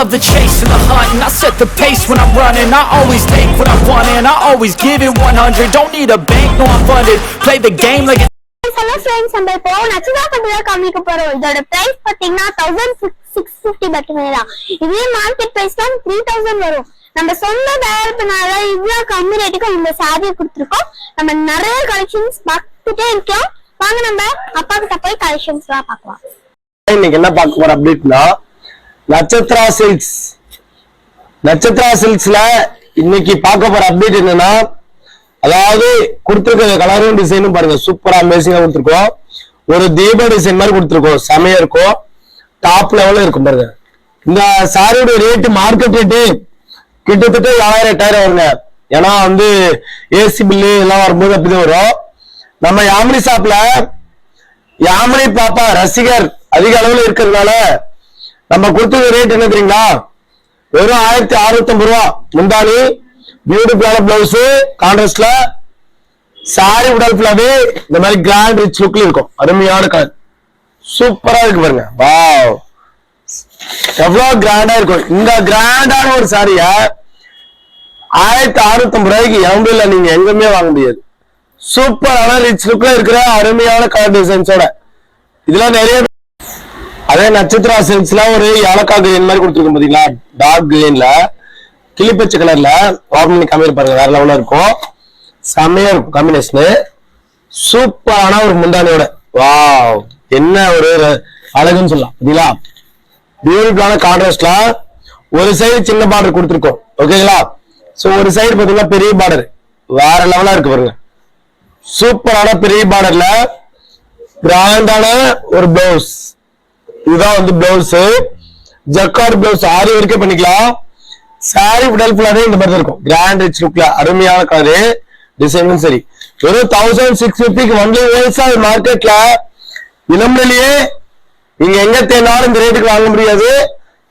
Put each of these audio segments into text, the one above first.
love the chase and the hunt, and I set the pace when I'm running. I always take what I want and I always give it 100. Don't need a bank, no I'm funded. Play the game like Hello friends, நம்ம இப்போ நச்சுதா கம்பெனில காமிக்க போறோம். இதோட price பாத்தீங்கன்னா 1650 பட்டுமேடா. இதே market price தான் 3000 வரும். நம்ம சொந்த தயாரிப்புனால இவ்வளவு கம்மி ரேட்டுக்கு இந்த சாரியை கொடுத்துருக்கோம். நம்ம நிறைய கலெக்ஷன்ஸ் பார்த்துட்டே இருக்கோம். வாங்க நம்ம அப்பா கிட்ட போய் கலெக்ஷன்ஸ் எல்லாம் பார்க்கலாம். இன்னைக்கு என்ன பார்க்க போறோம் அப்படின்னா நட்சத்திரா சில்க்ஸ்ல இன்னைக்கு பார்க்க போற அப்டேட் என்னன்னா, அதாவது கொடுத்திருக்க கலரும் டிசைனும் பாருங்க சூப்பரா அமேசிங்கா கொடுத்துருக்கோம். ஒரு தீப டிசைன் மாதிரி கொடுத்துருக்கோம், செமையா இருக்கும், டாப் லெவல்ல இருக்கும் பாருங்க. இந்த சாரியோட ரேட்டு மார்க்கெட் ரேட்டு கிட்டத்தட்ட 7000 வருங்க. ஏன்னா வந்து ஏசி பில்லு எல்லாம் வரும்போது அப்படிதான் வரும். நம்ம யாமினி ஷாப்ல யாமினி பாப்பா ரசிகர் அதிக அளவுல இருக்கிறதுனால நம்ம கொடுத்துருக்க ரேட் என்ன தெரியுங்களா, வெறும் 1650 ரூபா. முந்தானி பியூட்டிஃபுல்லான பிளவுஸ் கான்ட்ராஸ்ட்ல சாரி உடல் ஃபுல்லாவே இந்த மாதிரி கிராண்ட் ரிச் லுக்ல இருக்கும். அருமையான கலர் சூப்பரா இருக்கு பாருங்க. வாவ், எவ்வளவு கிராண்டா இருக்கும். இந்த கிராண்டான ஒரு சாரிய 1650 ரூபாய்க்கு எவ்வளவு நீங்க எங்குமே வாங்க முடியாது. சூப்பரான ரிச் லுக்ல இருக்கிற அருமையான கலர் டிசைன்ஸோட இதெல்லாம் நிறைய. அதே நட்சத்திரா சில்க்ஸ்ல ஒரு ஏலக்காய் கிரீன் மாதிரி கொடுத்துருக்கோம் பாத்தீங்களா, டார்க் கிரீன்ல கிளிப்பச்சை கலர்ல வார்மனி கம்மியில் பாருங்க, வேற லெவலா இருக்கும், செம்மையா இருக்கும் காம்பினேஷன். சூப்பரான ஒரு முந்தானியோட வாவ், என்ன ஒரு அழகுன்னு சொல்லலாம் பாத்தீங்களா. பியூட்டிஃபுல்லான கான்ட்ராஸ்ட்ல ஒரு சைடு சின்ன பார்டர் கொடுத்துருக்கோம், ஓகேங்களா. சோ ஒரு சைடு பாத்தீங்கன்னா பெரிய பார்டர் வேற லெவலா இருக்கு பாருங்க. சூப்பரான பெரிய பார்டர்ல பிராண்டான ஒரு பிளவுஸ். இதுதான் வந்து பிளவுஸ், ஜக்கார்ட் பிளவுஸ் ஆரி வரைக்கும் பண்ணிக்கலாம். சாரி உடல் ஃபுல்லாவே இந்த மாதிரி இருக்கும், கிராண்ட் ரிச் லுக்ல அருமையான கலரு டிசைனும் சரி. வெறும் 1650 ஒன்லி ஹோல்சேல் மார்க்கெட்ல இளம்பிலேயே நீங்க எங்க தேனாலும் இந்த ரேட்டுக்கு வாங்க முடியாது.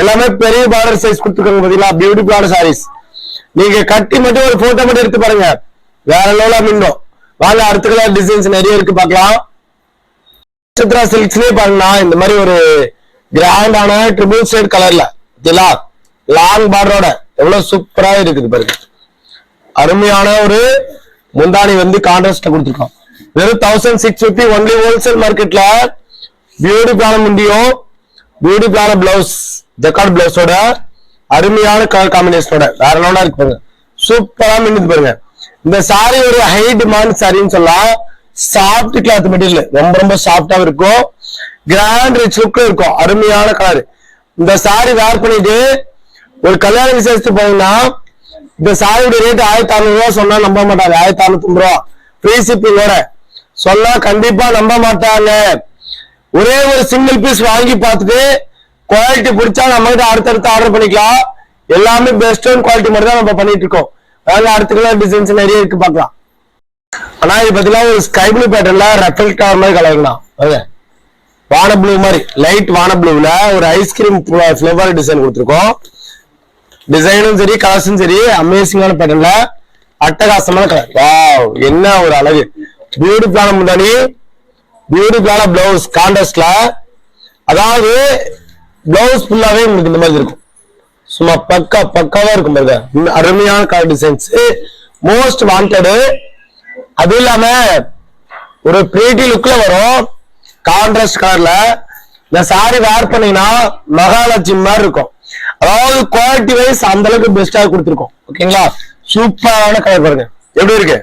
எல்லாமே பெரிய பார்டர் சைஸ் கொடுத்துருக்காங்க பாத்தீங்களா, பியூட்டிஃபுல்லான சாரீஸ். நீங்க கட்டி மட்டும் ஒரு போட்டோ மட்டும் எடுத்து பாருங்க, வேற லெவலா மின்னும். வாங்க அடுத்த கலர் டிசைன்ஸ் நிறைய இருக்கு பார்க்கலாம். நட்சத்திரா சில்க்ஸ்லயே பாருங்கன்னா இந்த மாதிரி ஒரு கிராண்டான ட்ரிபிள் ஷேட் கலர்ல லாங் பார்டரோட எவ்வளவு சூப்பரா இருக்குது பாருங்க. அருமையான ஒரு முந்தானி வந்து கான்ட்ராஸ்ட்ல கொடுத்துருக்கோம். வெறும் 1650 ஒன்லி ஹோல்சேல் மார்க்கெட்ல. பியூட்டிஃபுல்லான முண்டியும் பியூட்டிஃபுல்லான பிளவுஸ் ஜக்கார்ட் பிளவுஸோட அருமையான கலர் காம்பினேஷனோட வேற லெவலா இருக்கு பாருங்க. சூப்பரா மின்னுது பாருங்க. இந்த சாரி ஒரு ஹை டிமாண்ட் சாரின்னு சொல்லலாம். சாஃப்ட் கிளாத் மெட்டீரியல், ரொம்ப ரொம்ப சாஃப்டா இருக்கும், கிராண்ட் ரிச் லுக்ல இருக்கும், அருமையான கலர். இந்த சாரி வேர் பண்ணிட்டு ஒரு கல்யாண விசேஷத்துக்கு போனீங்கன்னா இந்த சாரியோட ரேட் 1600 ரூபா சொன்னா நம்ப மாட்டாங்க. 1650 ரூபா ஃப்ரீ ஷிப்பிங்கோட சொன்னா கண்டிப்பா நம்ப மாட்டாங்க. ஒரே ஒரு சிங்கிள் பீஸ் வாங்கி பார்த்துட்டு குவாலிட்டி பிடிச்சா நம்ம கிட்ட அடுத்தடுத்து ஆர்டர் பண்ணிக்கலாம். எல்லாமே பெஸ்ட் குவாலிட்டி மட்டும் தான் நம்ம பண்ணிட்டு இருக்கோம். அதனால அடுத்த கலர் டிசைன்ஸ் நிறைய இருக்கு பார்க்கலாம். ஆனா இது பாத்தீங்கன்னா ஒரு ஸ்கை ப்ளூ பேட்டர்ல ரெஃப்ளெக்ட் ஆகிற மாதிரி கலர்லாம், வான ப்ளூ மாதிரி லைட் வான ப்ளூல ஒரு ஐஸ்கிரீம் ஃபிளேவர் டிசைன் கொடுத்துருக்கோம். டிசைனும் சரி கலர்ஸும் சரி அமேசிங்கான பேட்டர்ல அட்டகாசமான கலர். வாவ், என்ன ஒரு அழகு. பியூட்டிஃபுல்லான முந்தானி, பியூட்டிஃபுல்லான பிளவுஸ் கான்ட்ராஸ்ட்ல. அதாவது பிளவுஸ் ஃபுல்லாவே உங்களுக்கு இந்த மாதிரி இருக்கும், சும்மா பக்காவா இருக்கும் பாருங்க. அருமையான கலர் டிசைன்ஸ், மோஸ்ட் வாண்டடு. அது இல்லாம ஒரு பிரிட்டி லுக்ல வரும் கான்ட்ராஸ்ட் கலர்ல. இந்த சாரி வேர் பண்ணீங்கன்னா மகாலட்சுமி மாதிரி இருக்கும். அதாவது குவாலிட்டி வைஸ் அந்த அளவுக்கு பெஸ்டா கொடுத்துருக்கோம், ஓகேங்களா. சூப்பரான கலர் பாருங்க எப்படி இருக்கு,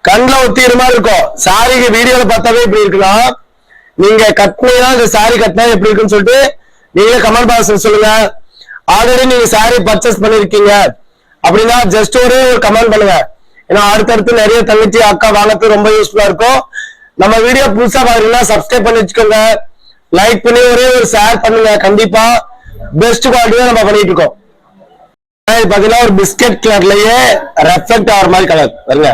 கண்ணுல ஒத்திர மாதிரி இருக்கும். சாரிக்கு வீடியோல பார்த்தாவே எப்படி இருக்குன்னா, நீங்க கட்டினா இந்த சாரி கட்டினா எப்படி இருக்குன்னு சொல்லிட்டு நீங்களே கமெண்ட் பாக்ஸ்ல சொல்லுங்க. ஆல்ரெடி நீங்க சாரி பர்ச்சேஸ் பண்ணிருக்கீங்க அப்படின்னா ஜஸ்ட் ஒரு கமெண்ட் பண்ணுங்க. ஏன்னா அடுத்தடுத்து நிறைய தங்கச்சி அக்கா வாங்கறது ரொம்ப யூஸ்ஃபுல்லா இருக்கும். நம்ம வீடியோ புதுசா பாத்தீங்கன்னா சப்ஸ்கிரைப் பண்ணி வச்சுக்கோங்க, லைக் பண்ணி ஒரே ஒரு ஷேர் பண்ணுங்க. கண்டிப்பா பெஸ்ட் குவாலிட்டி நம்ம பண்ணிட்டு இருக்கோம். பாத்தீங்கன்னா ஒரு பிஸ்கட் கலர்லயே ரெஃப்ளெக்ட் ஆகிற மாதிரி கலர் பாருங்க,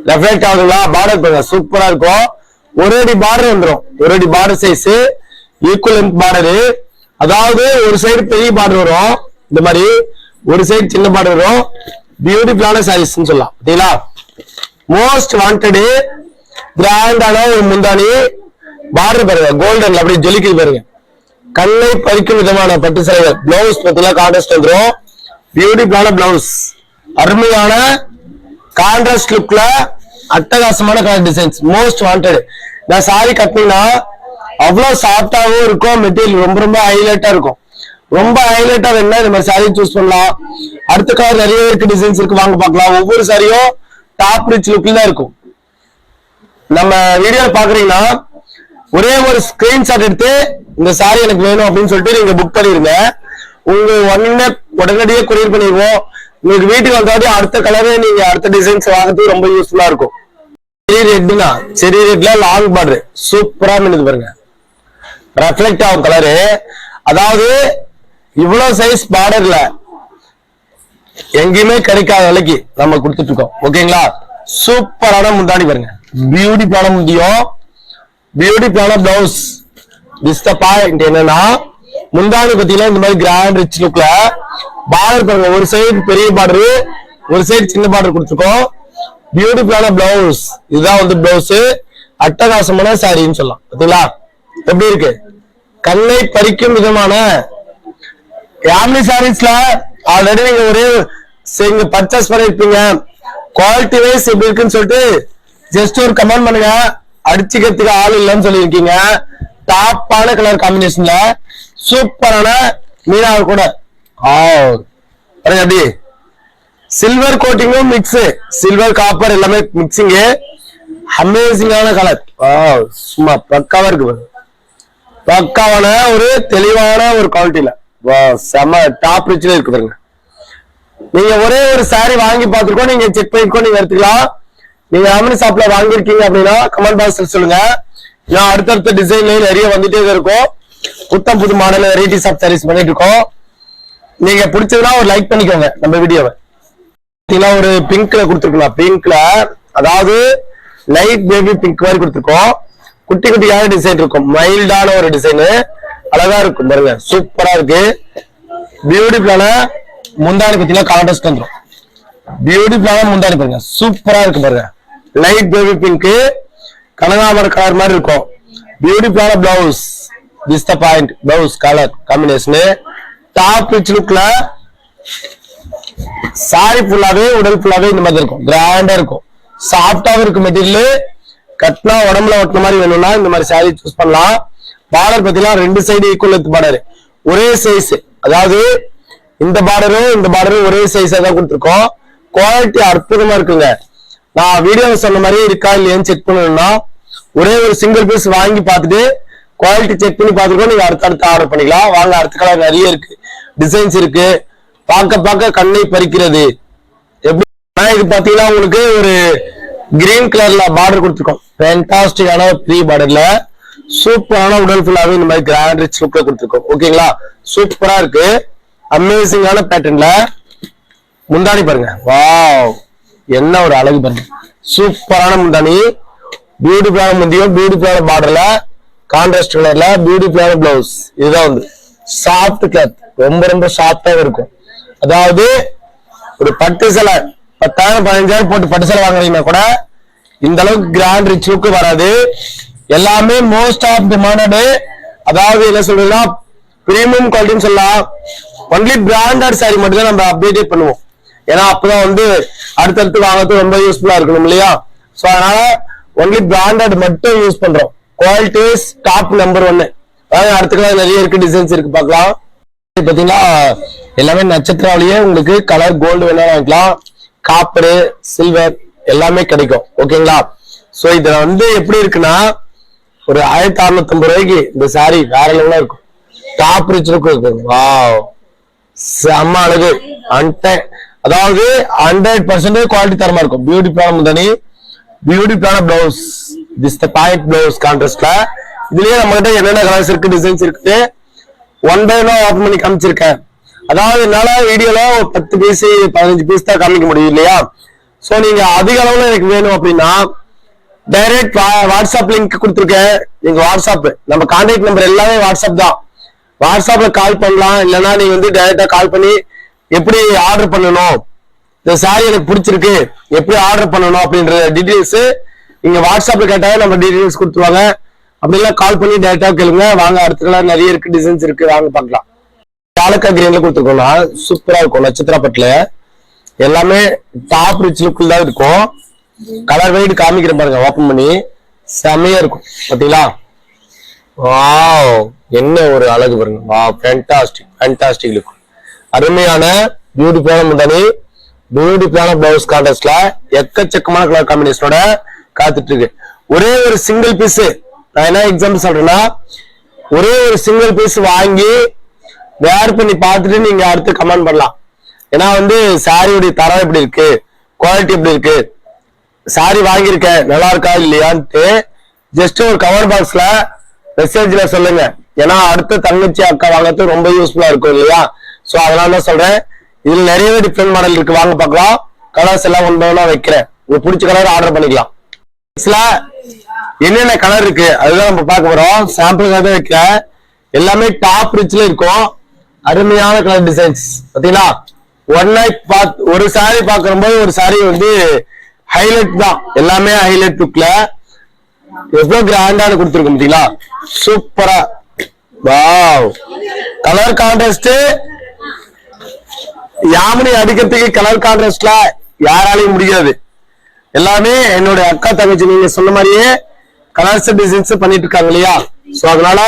ரெஃப்ளெக்ட் ஆகுங்களா. பார்டர் பாருங்க சூப்பரா இருக்கும். ஒரு அடி பார்டர் வந்துடும், ஒரு அடி border size, equal length border. அதாவது ஒரு சைடு பெரிய பார்டர் வரும், இந்த மாதிரி ஒரு சைடு சின்ன பார்டர் வரும். பியூட்டிஃபுல்லான சாரீஸ் சொல்லலாம் பாத்தீங்களா. மோஸ்ட் வாண்டடு கிராண்டான ஒரு முந்தானி, பார்டர் பாருங்க கோல்டன்ல அப்படியே ஜொலிக்குது பாருங்க. கண்ணை பறிக்கும் விதமான பட்டு சேலைகள். பிளவுஸ் பத்தில கான்ட்ராஸ்ட் வந்துடும். பியூட்டிஃபுல்லான பிளவுஸ், அருமையான கான்ட்ராஸ்ட் லுக்ல அட்டகாசமான கலர் டிசைன்ஸ், மோஸ்ட் வாண்டட். நான் சாரி கட்டினீங்கன்னா அவ்வளவு சாஃப்டாவும் இருக்கும், மெட்டீரியல் ரொம்ப ரொம்ப ஹைலைட்டா இருக்கும். ரொம்ப ஹைலைட்டா வேணும்னா இந்த மாதிரி சாரி சூஸ் பண்ணலாம். அடுத்த கலர் நிறைய இருக்கு, டிசைன்ஸ் இருக்கு, வாங்க பார்க்கலாம். ஒவ்வொரு சாரியும் டாப் ரிச் லுக்ல தான் இருக்கும். நம்ம வீடியோ பாக்குறீங்கன்னா ஒரே ஒரு ஸ்கிரீன்ஷாட் எடுத்து இந்த சாரி எனக்கு வேணும் அப்படின்னு சொல்லிட்டு நீங்க புக் பண்ணிருங்க. உங்க உடனடியே கொரியர் பண்ணிடுவோம். உங்களுக்கு வீட்டுக்கு வந்தாலும் அடுத்த கலரு நீங்க அடுத்த டிசைன்ஸ் வாங்குறதுக்கு ரொம்ப யூஸ்ஃபுல்லா இருக்கும். செரி ரெட்னா செரி ரெட்ல லாங் பார்டர் சூப்பரா மின்னுது பாருங்க, ரெஃப்ளெக்ட் ஆகும் கலரு. அதாவது இவ்வளவு சைஸ் பார்டர்ல எங்கேயுமே கிடைக்காத விலைக்கு நம்ம கொடுத்துட்டு இருக்கோம். ஓகேங்களா? சூப்பரான முந்தாடி பாருங்க, பியூட்டிஃபுல்லான முந்தியும் பியூட்டிஃபுல்லான பிளவுஸ். திஸ் த பாயிண்ட் என்னன்னா முந்தாடி பத்தினா இந்த மாதிரி கிராண்ட் ரிச் லுக்ல பார்டர் பாருங்க. ஒரு சைடு பெரிய பார்டர், ஒரு சைடு சின்ன பார்டர் கொடுத்துருக்கோம். பியூட்டிஃபுல்லான பிளவுஸ். இதுதான் வந்து பிளவுஸ். அட்டகாசமான சாரின்னு சொல்லலாம். பாத்தீங்களா எப்படி இருக்கு? கண்ணை பறிக்கும் விதமான ஃபேமிலி சாரீஸ்ல ஆல்ரெடி நீங்க ஒரே பர்ச்சேஸ் பண்ணிருப்பீங்க. குவாலிட்டி வைஸ் எப்படி இருக்குன்னு சொல்லிட்டு ஜஸ்ட் ஒரு கமெண்ட் பண்ணுங்க. அடிச்சுக்கிறதுக்கு ஆள் இல்லைன்னு சொல்லியிருக்கீங்க. டாப்பான கலர் காம்பினேஷன்ல சூப்பரான மீனா கூட எப்படி சில்வர் கோட்டிங்கும் மிக்ஸ், சில்வர் காப்பர் எல்லாமே மிக்சிங். அமேசிங்கான கலர், சும்மா பக்காவா இருக்கு. பக்காவான ஒரு தெளிவான ஒரு குவாலிட்டியில செம டாப் ரிச்ல இருக்கு பாருங்க. நீங்க ஒரே ஒரு சாரி வாங்கி பார்த்துருக்கோம், நீங்க செக் பண்ணிக்கோ, நீங்க எடுத்துக்கலாம். நீங்க அமனி ஷாப்ல வாங்கிருக்கீங்க அப்படின்னா கமெண்ட் பாக்ஸ்ல சொல்லுங்க. நான் அடுத்தடுத்த டிசைன்ல நிறைய வந்துட்டே இருக்கும். புத்தம் புது மாடல் வெரைட்டிஸ் ஆஃப் சாரீஸ் பண்ணிட்டு இருக்கோம். நீங்க பிடிச்சதுன்னா ஒரு லைக் பண்ணிக்கோங்க நம்ம வீடியோவை. ஒரு பிங்க்ல கொடுத்துருக்கலாம், பிங்க்ல அதாவது லைட் பேபி பிங்க் மாதிரி கொடுத்துருக்கோம். குட்டி குட்டியான டிசைன் இருக்கும், மைல்டான ஒரு டிசைன், அழகா இருக்கும் பாருங்க, சூப்பரா இருக்கு. பியூட்டிஃபுல்லான முந்தானி பத்திலாம் கான்ட்ராஸ்ட் வந்துடும். பியூட்டிஃபுல்லான முந்தானி பாருங்க, சூப்பரா இருக்கு பாருங்க. லைட் பேபி பிங்க் கனகாமர கலர் மாதிரி இருக்கும். பியூட்டிஃபுல்லான blouse. This the point, blouse colour combination top rich லுக்ல. சாரி ஃபுல்லாவே உடல் ஃபுல்லாவே இந்த மாதிரி இருக்கும், கிராண்டா இருக்கும், சாஃப்டாவும் இருக்கும் மெட்டீரியல். கட்டினா உடம்புல ஒட்டின மாதிரி வேணும்னா இந்த மாதிரி சாரி சூஸ் பண்ணலாம். பார்டர் பத்திலாம் ரெண்டு சைடு ஈக்குவல் வித் பார்டர், ஒரே சைஸ். அதாவது இந்த பார்டரும் இந்த பார்டரும் ஒரே சைஸா தான் கொடுத்துருக்கோம். குவாலிட்டி அற்புதமா இருக்குங்க. நான் வீடியோ சொன்ன மாதிரி இருக்கா இல்லையான்னு செக் பண்ணணும்னா ஒரே ஒரு சிங்கிள் பீஸ் வாங்கி பார்த்துட்டு குவாலிட்டி செக் பண்ணி பார்த்துக்கோ. நீங்க அடுத்தடுத்து ஆர்டர் பண்ணிக்கலாம். வாங்க, அடுத்த கலர் நிறைய இருக்கு, டிசைன்ஸ் இருக்கு, பார்க்க பார்க்க கண்ணை பறிக்கிறது. எப்படி இது பாத்தீங்கன்னா உங்களுக்கு ஒரு கிரீன் கலர்ல பார்டர் கொடுத்துருக்கோம். ஃபேண்டாஸ்டிக்கான ப்ரீ பார்டர்ல சூப்பரான உடல் ஃபுல்லாவே இந்த மாதிரி கிராண்ட் ரிச் லுக்ல கொடுத்துருக்கோம். ஓகேங்களா? சூப்பரா இருக்கு, அமேசிங்கான பேட்டர்ன்ல. முந்தானி பாருங்க, வாவ் என்ன ஒரு அழகு பாருங்க, சூப்பரான முந்தானி, பியூட்டிஃபுல்லான முந்தியும் பியூட்டிஃபுல்லான பார்டர்ல கான்ட்ராஸ்ட் கலர்ல பியூட்டிஃபுல்லான பிளவுஸ். இதுதான் வந்து சாஃப்ட் கிளாத், ரொம்ப ரொம்ப சாஃப்டாவே இருக்கும். அதாவது ஒரு பட்டு சேலை 10,000 15,000 போட்டு பட்டு சேலை வாங்குறீங்கன்னா கூட இந்த அளவுக்கு கிராண்ட் ரிச் லுக்கு வராது. எல்லாமே மோஸ்ட் ஆஃப் டிமாண்டடு. அதாவது என்ன சொல்றீங்கன்னா பிரீமியம் குவாலிட்டின்னு சொல்லலாம். ஒன்லி பிராண்டட் சாரி மட்டும் தான் நம்ம அப்டேட்டே பண்ணுவோம். ஏன்னா அப்பதான் வந்து அடுத்தடுத்து வாங்குறது ரொம்ப யூஸ்ஃபுல்லா இருக்கணும் இல்லையா? சோ அதனால ஒன்லி பிராண்டட் மட்டும் யூஸ் பண்றோம். Qualities top number 1. அதாவது அடுத்த நிறைய இருக்கு, டிசைன்ஸ் இருக்கு, பார்க்கலாம். பாத்தீங்கன்னா எல்லாமே நட்சத்திராலேயே உங்களுக்கு கலர் கோல்டு வேணாலும் வாங்கிக்கலாம், காப்பரு சில்வர் எல்லாமே கிடைக்கும். ஓகேங்களா? சோ இதுல வந்து எப்படி இருக்குன்னா ஒரு 1650 ரூபாய்க்கு இந்த சாரி வேற லெவலா இருக்கும், டாப் ரிச் இருக்கும். வாவ் செம்ம அழகு. அதாவது 100% குவாலிட்டி தரமா இருக்கும். பியூட்டிஃபுல்லான முந்தானி, பியூட்டிஃபுல்லான blouse. This the point blouse கான்ட்ராஸ்ட்ல. இதுலயே நம்ம கிட்ட என்னென்ன கலர்ஸ் இருக்கு, டிசைன்ஸ் இருக்கு, 1 by 1 ஓபன் பண்ணி காமிச்சிருக்கேன். அதாவது என்னால வீடியோல ஒரு 10 பீஸ் 15 பீஸ் தான் காமிக்க முடியும் இல்லையா? சோ நீங்க அதிக அளவுல எனக்கு வேணும் அப்படின்னா டைரக்ட் வாட்ஸ்அப் லிங்க் கொடுத்துருக்கேன். நீங்க வாட்ஸ்அப் நம்ம கான்டாக்ட் நம்பர் எல்லாமே வாட்ஸ்அப் தான். வாட்ஸ்அப்ல கால் பண்ணலாம், இல்லைன்னா நீங்க வந்து டைரக்டா கால் பண்ணி எப்படி ஆர்டர் பண்ணணும், இந்த சாரி எனக்கு பிடிச்சிருக்கு எப்படி ஆர்டர் பண்ணணும் அப்படின்ற டீடைல்ஸ் நீங்க வாட்ஸ்அப்ல கேட்டாலே நம்ம டீடைல்ஸ் கொடுத்துருவாங்க. அப்படிலாம் கால் பண்ணி டைரக்டா கேளுங்க. வாங்க அடுத்த கலர் நிறைய இருக்கு, டிசைன்ஸ் இருக்கு, வாங்க பார்க்கலாம். யாலக்கா கிரீன்ல கொடுத்துருக்கோம்னா சூப்பரா இருக்கும். நட்சத்திர பட்டுல எல்லாமே டாப் ரிச் லுக்கில் தான் இருக்கும். கலர் வைட் காமிக்கிற பாருங்க, ஓபன் பண்ணி செமையா இருக்கும். பாத்தீங்களா? வாவ், என்ன ஒரு அழகு பாருங்க. Wow, fantastic look. அருமையான பியூட்டிஃபுல்லான முந்தானி, பியூட்டிஃபுல்லான பிளவுஸ் கான்ட்ராஸ்ட்ல எக்கச்சக்கமான கலர் காம்பினேஷனோட காத்துட்டு இருக்கு. ஒரே ஒரு சிங்கிள் பீஸ், நான் என்ன எக்ஸாம்பிள் சொல்றேன்னா, ஒரே ஒரு சிங்கிள் பீஸ் வாங்கி வேர் பண்ணி பார்த்துட்டு நீங்க அடுத்து கமெண்ட் பண்ணலாம். ஏன்னா வந்து சாரியுடைய தரம் எப்படி இருக்கு, குவாலிட்டி எப்படி இருக்கு, சாரி வாங்கியிருக்கேன் நல்லா இருக்கா இல்லையான்ட்டு ஜஸ்ட் ஒரு கமெண்ட் பாக்ஸ்ல மெசேஜ்ல சொல்லுங்க. ஏன்னா அடுத்த தங்கச்சி அக்கா வாங்கிறது ரொம்ப யூஸ்ஃபுல்லா இருக்கும் இல்லையா? சோ அதனால தான் சொல்றேன். இதுல நிறையவே டிஃப்ரெண்ட் மாடல் இருக்கு, வாங்க பார்க்கலாம். கலர்ஸ் எல்லாம் ஒன்றா வைக்கிறேன், உங்களுக்கு பிடிச்ச கலர் ஆர்டர் பண்ணிக்கலாம். என்னென்ன கலர் இருக்கு அதுதான் நம்ம பார்க்க போறோம். சாம்பிளுக்காக தான் வைக்கிறேன். எல்லாமே டாப் ரிச்ல இருக்கும். அருமையான கலர் டிசைன்ஸ் பாத்தீங்களா? ஒரு சாரி பாக்கும்போது ஒரு சாரி வந்து ஹைலைட் தான். எல்லாமே ஹைலைட் லுக்ல எவ்வளவு கிராண்டான கொடுத்துருக்கோம் பாத்தீங்களா? சூப்பரா. வாவ், கலர் கான்ட்ராஸ்ட் யாமினி அடிக்கிறதுக்கு கலர் கான்ட்ராஸ்ட்ல யாராலையும் முடியாது. எல்லாமே என்னோட அக்கா தங்கச்சி நீங்க சொன்ன மாதிரியே கலர்ஸ் டிசைன்ஸ் பண்ணிட்டு இருக்காங்க இல்லையா? சோ அதனால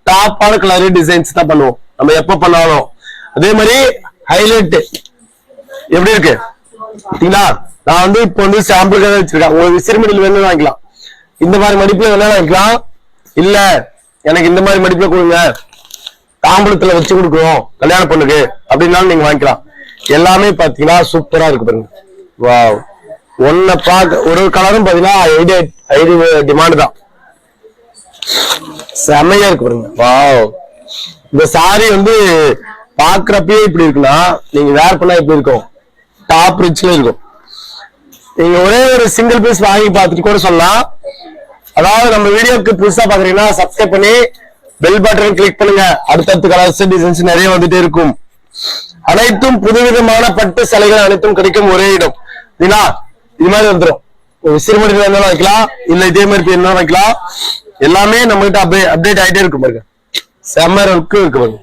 டாப்பான கலர் டிசைன்ஸ் தான் பண்ணுவோம் நம்ம எப்ப பண்ணாலும். அதே மாதிரி ஹைலைட் எப்படி இருக்கு பாத்தீங்களா? நான் வந்து இப்போ வந்து சாம்பிளுக்காக வச்சிருக்கேன். உங்களுக்கு விசிறிமடியில் வேணும்னு வாங்கிக்கலாம், இந்த மாதிரி மடிப்புல வேணாலும் வாங்கிக்கலாம். இல்ல எனக்கு இந்த மாதிரி மடிப்புல கொடுங்க, தாம்பூலத்துல வச்சு கொடுக்குறோம் கல்யாண பொண்ணுக்கு அப்படின்னாலும் நீங்க வாங்கிக்கலாம். எல்லாமே பாத்தீங்கன்னா சூப்பரா இருக்கு பாருங்க. வாவ், ஒன்ன பார்க்க ஒரு கலரும் பாத்தீங்கன்னா ஐடி டிமாண்ட் தான். செமையா இருக்கு பாருங்க. வாவ், இந்த சாரி வந்து பாக்குறப்பயே இப்படி இருக்குன்னா நீங்க வேர் பண்ணா எப்படி இருக்கும்? டாப் ரிச்ல இருக்கும். நீங்க ஒரே ஒரு சிங்கிள் பீஸ் வாங்கி பார்த்துட்டு கூட சொல்லலாம். அதாவது நம்ம வீடியோக்கு புதுசா பாக்குறீங்கன்னா சப்ஸ்கிரைப் பண்ணி பெல் பட்டன் கிளிக் பண்ணுங்க. அடுத்தடுத்த கலர்ஸ் டிசைன்ஸ் நிறைய வந்துட்டே இருக்கும். அனைத்தும் புதுவிதமான பட்டு சிலைகள் அனைத்தும் கிடைக்கும் ஒரே இடம். இது மாதிரி வந்துடும். விசிறிமடி வேணாலும் வைக்கலாம், இல்ல இதே மாதிரி என்ன வைக்கலாம். எல்லாமே நம்ம கிட்ட அப்டேட் ஆயிட்டே இருக்கும் பாருங்க. செம்ம இருக்கு பாருங்க.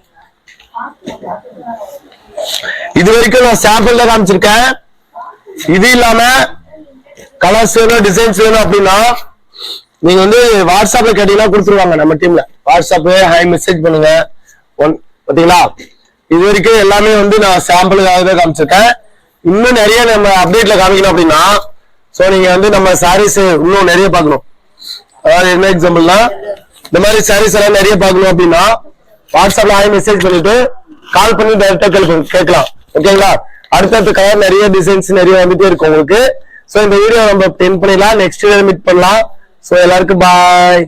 இது வரைக்கும் நான் சாம்பிள் தான் காமிச்சிருக்கேன். இது இல்லாம கலர்ஸ் வேணும், டிசைன்ஸ் வேணும் அப்படின்னா நீங்க வந்து வாட்ஸ்அப்ல கேட்டீங்கன்னா கொடுத்துருவாங்க. நம்ம டீம்ல வாட்ஸ்அப் ஹை மெசேஜ் பண்ணுங்க. பாத்தீங்களா? இது வரைக்கும் எல்லாமே வந்து நான் சாம்பிளுக்காக தான் காமிச்சிருக்கேன். இன்னும் நிறைய நம்ம அப்டேட்ல காமிக்கணும் அப்படின்னா சோ நீங்க வந்து நம்ம சாரீஸ் இன்னும் நிறைய பார்க்கணும். அதாவது என்ன எக்ஸாம்பிள்னா இந்த மாதிரி சாரீஸ் எல்லாம் நிறைய பார்க்கணும் அப்படின்னா வாட்ஸ்அப்ல ஹை மெசேஜ் பண்ணிட்டு கால் பண்ணி டைரக்டா கேட்கலாம். ஓகேங்களா? அடுத்தடுத்த கலர் நிறைய டிசைன்ஸ் நிறைய வந்துட்டே இருக்கும் உங்களுக்கு. சோ இந்த வீடியோ நம்ம எண்ட் பண்ணிடலாம். நெக்ஸ்ட் வீடியோ மீட் பண்ணலாம். சோ எல்லாருக்கும் பாய்.